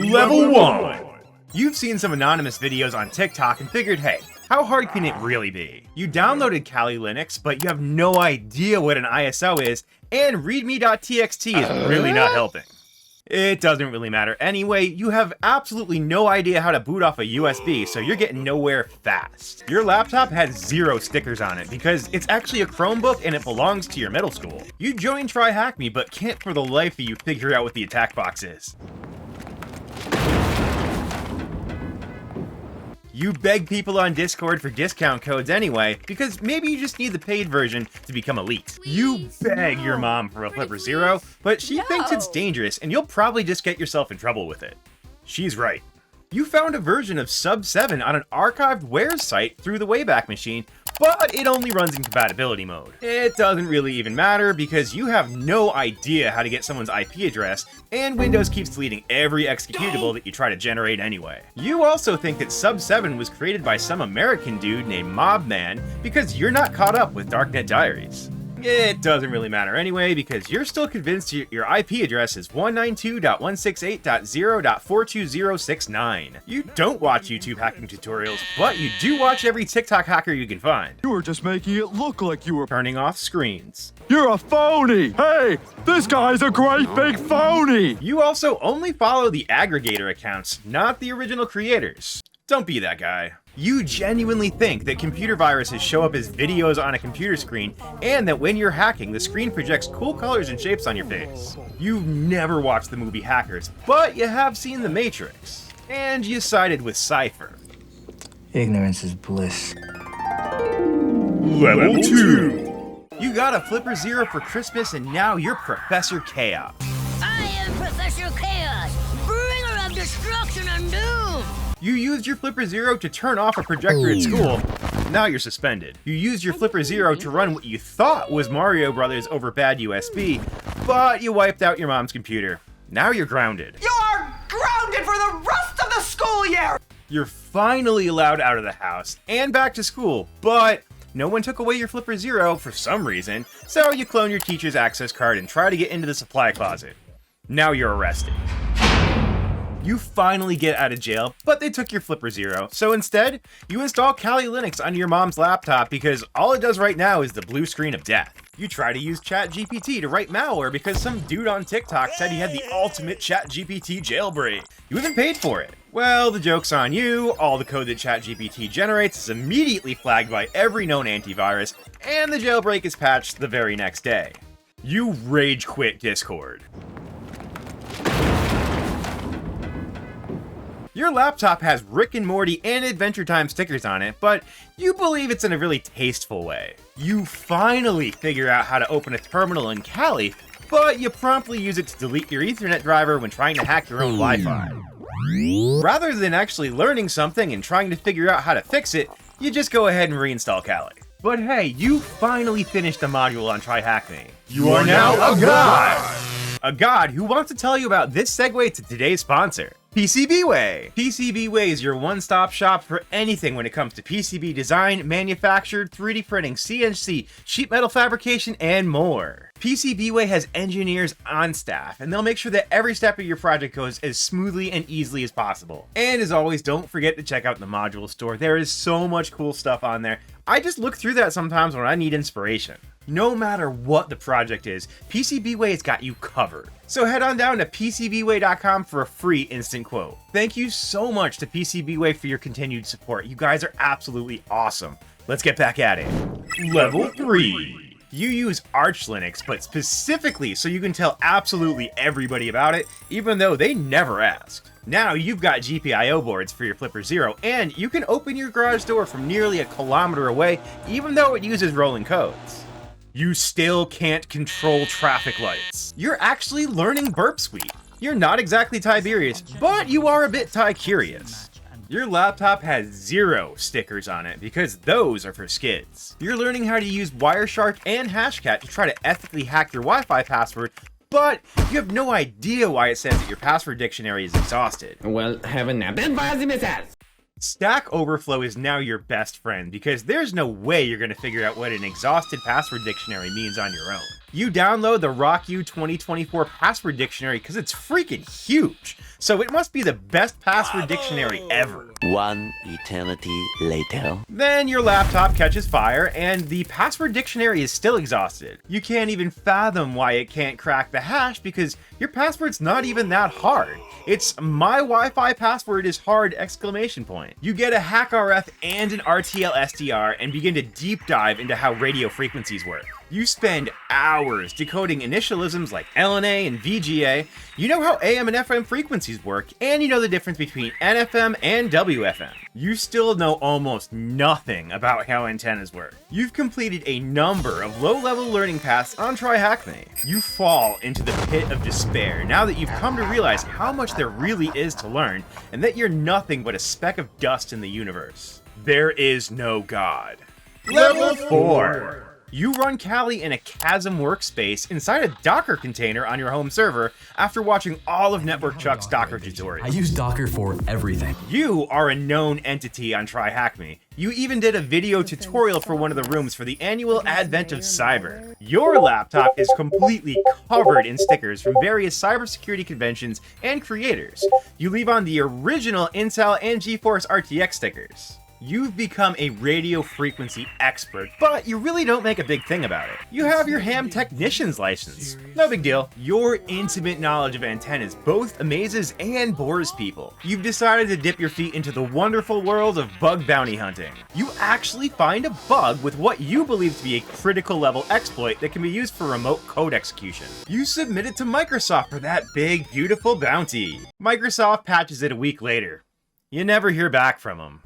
Level 1! You've seen some anonymous videos on TikTok and figured, hey, how hard can it really be? You downloaded Kali Linux, but you have no idea what an ISO is, and readme.txt is really not helping. It doesn't really matter anyway, you have absolutely no idea how to boot off a USB, so you're getting nowhere fast. Your laptop has 0 stickers on it because it's actually a Chromebook and it belongs to your middle school. You joined Try Hack Me, but can't for the life of you figure out what the attack box is. You beg people on Discord for discount codes anyway, because maybe you just need the paid version to become elite. You beg your mom for a Flipper Zero, but she thinks it's dangerous and you'll probably just get yourself in trouble with it. She's right. You found a version of Sub 7 on an archived Wares site through the Wayback Machine, but it only runs in compatibility mode. It doesn't really even matter because you have no idea how to get someone's IP address, and Windows keeps deleting every executable that you try to generate anyway. You also think that Sub 7 was created by some American dude named Mobman because you're not caught up with Darknet Diaries. It doesn't really matter anyway because you're still convinced your IP address is 192.168.0.42069. You don't watch YouTube hacking tutorials, but you do watch every TikTok hacker you can find. You were just making it look like you were Turning off screens. You're a phony! Hey, this guy's a great big phony! You also only follow the aggregator accounts, not the original creators. Don't be that guy. You genuinely think that computer viruses show up as videos on a computer screen, and that when you're hacking, the screen projects cool colors and shapes on your face. You've never watched the movie Hackers, but you have seen The Matrix. And you sided with Cypher. Ignorance is bliss. Level 2! You got a Flipper Zero for Christmas and now you're Professor Chaos. I am Professor Chaos, bringer of destruction and doom! You used your Flipper Zero to turn off a projector at school. Now you're suspended. You used your Flipper Zero to run what you thought was Mario Brothers over bad USB, but you wiped out your mom's computer. Now you're grounded. You are grounded for the rest of the school year! You're finally allowed out of the house and back to school, but no one took away your Flipper Zero for some reason, so you clone your teacher's access card and try to get into the supply closet. Now you're arrested. You finally get out of jail, but they took your Flipper Zero, so instead, you install Kali Linux onto your mom's laptop because all it does right now is the blue screen of death. You try to use ChatGPT to write malware because some dude on TikTok said he had the ultimate ChatGPT jailbreak. You even paid for it. Well, the joke's on you. All the code that ChatGPT generates is immediately flagged by every known antivirus, and the jailbreak is patched the very next day. You rage quit Discord. Your laptop has Rick and Morty and Adventure Time stickers on it, but you believe it's in a really tasteful way. You finally figure out how to open a terminal in Kali, but you promptly use it to delete your Ethernet driver when trying to hack your own Wi-Fi. Rather than actually learning something and trying to figure out how to fix it, you just go ahead and reinstall Kali. But hey, you finally finished the module on Try Hack Me. You are now a god! A god who wants to tell you about this segue to today's sponsor, PCBWay. PCBWay is your one-stop shop for anything when it comes to PCB design, manufactured, 3D printing, CNC, sheet metal fabrication, and more. PCBWay has engineers on staff, and they'll make sure that every step of your project goes as smoothly and easily as possible. And as always, don't forget to check out the module store. There is so much cool stuff on there. I just look through that sometimes when I need inspiration. No matter what the project is, PCBWay has got you covered. So head on down to PCBWay.com for a free instant quote. Thank you so much to PCBWay for your continued support. You guys are absolutely awesome. Let's get back at it. Level 3. You use Arch Linux, but specifically so you can tell absolutely everybody about it, even though they never asked. Now you've got GPIO boards for your Flipper Zero, and you can open your garage door from nearly a kilometer away, even though it uses rolling codes. You still can't control traffic lights. You're actually learning Burp Suite. You're not exactly Tiberius, but you are a bit Ty-curious. Your laptop has 0 stickers on it because those are for skids. You're learning how to use Wireshark and Hashcat to try to ethically hack your Wi-Fi password, but you have no idea why it says that your password dictionary is exhausted. Well, have a nap and buy the missiles. Stack Overflow is now your best friend because there's no way you're going to figure out what an exhausted password dictionary means on your own. You download the RockU 2024 password dictionary because it's freaking huge. So it must be the best password dictionary ever. One eternity later. Then your laptop catches fire and the password dictionary is still exhausted. You can't even fathom why it can't crack the hash because your password's not even that hard. It's my Wi-Fi password is hard! You get a HackRF and an RTL SDR and begin to deep dive into how radio frequencies work. You spend hours decoding initialisms like LNA and VGA, you know how AM and FM frequencies work, and you know the difference between NFM and WFM. You still know almost nothing about how antennas work. You've completed a number of low-level learning paths on TryHackMe. You fall into the pit of despair now that you've come to realize how much there really is to learn, and that you're nothing but a speck of dust in the universe. There is no God. Level 4. You run Kali in a Chasm workspace inside a Docker container on your home server after watching all of Network Chuck's Docker tutorials. I use Docker for everything. You are a known entity on TryHackMe. You even did a video tutorial for one of the rooms for the annual Advent of Cyber. Your laptop is completely covered in stickers from various cybersecurity conventions and creators. You leave on the original Intel and GeForce RTX stickers. You've become a radio frequency expert, but you really don't make a big thing about it. You have your ham technician's license. No big deal. Your intimate knowledge of antennas both amazes and bores people. You've decided to dip your feet into the wonderful world of bug bounty hunting. You actually find a bug with what you believe to be a critical level exploit that can be used for remote code execution. You submit it to Microsoft for that big, beautiful bounty. Microsoft patches it a week later. You never hear back from them.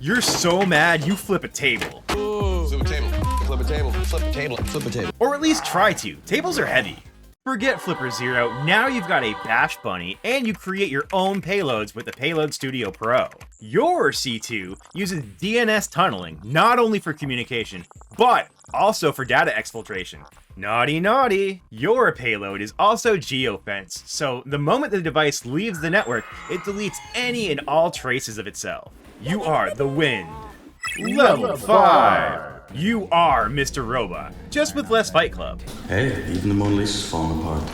You're so mad you flip a table. Flip a table, flip a table, flip a table, flip a table. Or at least try to. Tables are heavy. Forget Flipper Zero, now you've got a Bash Bunny, and you create your own payloads with the Payload Studio Pro. Your C2 uses DNS tunneling, not only for communication, but also for data exfiltration. Naughty, naughty. Your payload is also geofenced, so the moment the device leaves the network, it deletes any and all traces of itself. You are the wind. Level 5. You are Mr. Robot, just with less Fight Club. Hey, even the Mona Lisa's falling apart.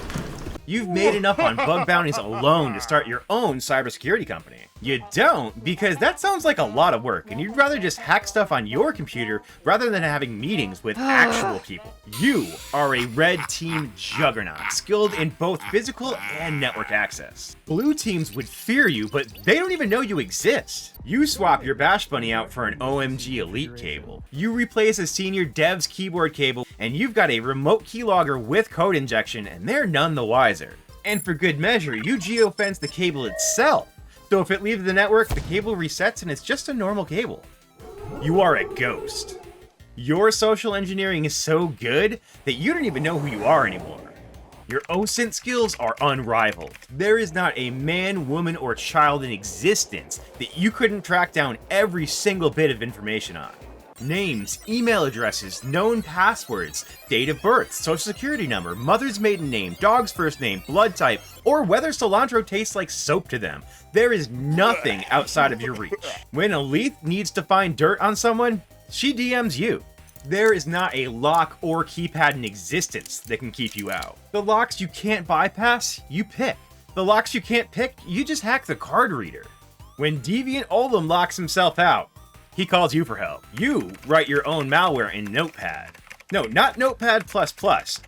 You've made enough on bug bounties alone to start your own cybersecurity company. You don't, because that sounds like a lot of work, and you'd rather just hack stuff on your computer rather than having meetings with actual people. You are a red team juggernaut, skilled in both physical and network access. Blue teams would fear you, but they don't even know you exist. You swap your Bash Bunny out for an OMG Elite cable. You replace a senior dev's keyboard cable, and you've got a remote keylogger with code injection, and they're none the wiser. And for good measure, you geofence the cable itself. So if it leaves the network, the cable resets and it's just a normal cable. You are a ghost. Your social engineering is so good that you don't even know who you are anymore. Your OSINT skills are unrivaled. There is not a man, woman, or child in existence that you couldn't track down every single bit of information on. Names, email addresses, known passwords, date of birth, social security number, mother's maiden name, dog's first name, blood type, or whether cilantro tastes like soap to them. There is nothing outside of your reach. When Elite needs to find dirt on someone, she DMs you. There is not a lock or keypad in existence that can keep you out. The locks you can't bypass, you pick. The locks you can't pick, you just hack the card reader. When Deviant Oldham locks himself out, he calls you for help. You write your own malware in Notepad. No, not Notepad++,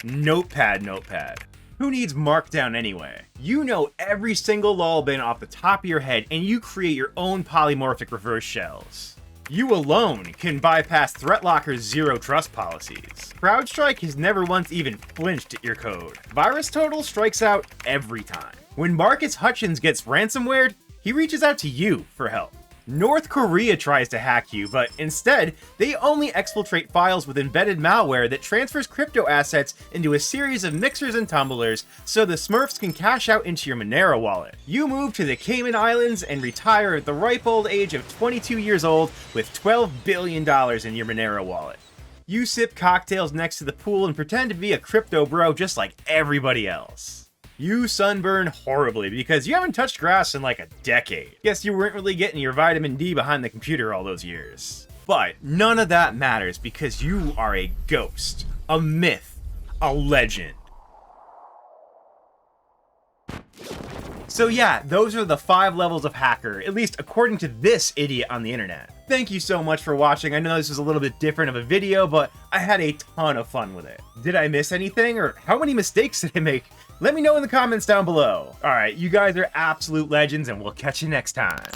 Notepad. Who needs Markdown anyway? You know every single lolbin off the top of your head, and you create your own polymorphic reverse shells. You alone can bypass ThreatLocker's zero trust policies. CrowdStrike has never once even flinched at your code. VirusTotal strikes out every time. When Marcus Hutchins gets ransomwared, he reaches out to you for help. North Korea tries to hack you, but instead, they only exfiltrate files with embedded malware that transfers crypto assets into a series of mixers and tumblers so the Smurfs can cash out into your Monero wallet. You move to the Cayman Islands and retire at the ripe old age of 22 years old with $12 billion in your Monero wallet. You sip cocktails next to the pool and pretend to be a crypto bro just like everybody else. You sunburn horribly because you haven't touched grass in like a decade. Guess you weren't really getting your vitamin D behind the computer all those years. But none of that matters because you are a ghost, a myth, a legend. So yeah, those are the 5 levels of hacker, at least according to this idiot on the internet. Thank you so much for watching. I know this was a little bit different of a video, but I had a ton of fun with it. Did I miss anything, or how many mistakes did I make? Let me know in the comments down below. Alright, you guys are absolute legends, and we'll catch you next time.